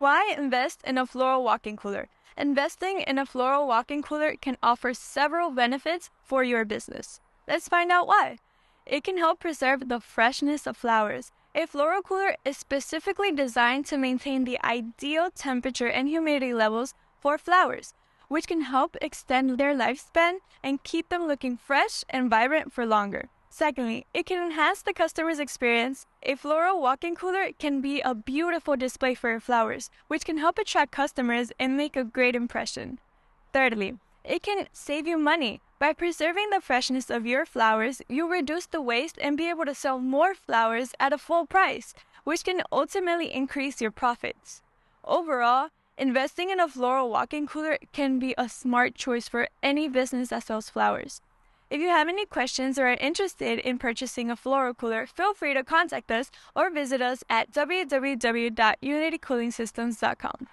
Why invest in a floral walk-in cooler? Investing in a floral walk-in cooler can offer several benefits for your business. Let's find out why. It can help preserve the freshness of flowers. A floral cooler is specifically designed to maintain the ideal temperature and humidity levels for flowers, which can help extend their lifespan and keep them looking fresh and vibrant for longer. Secondly, it can enhance the customer's experience. A floral walk-in cooler can be a beautiful display for your flowers, which can help attract customers and make a great impression. Thirdly, it can save you money. By preserving the freshness of your flowers, you reduce the waste and be able to sell more flowers at a full price, which can ultimately increase your profits. Overall, investing in a floral walk-in cooler can be a smart choice for any business that sells flowers. If you have any questions or are interested in purchasing a floral cooler, feel free to contact us or visit us at www.unitycoolingsystems.com.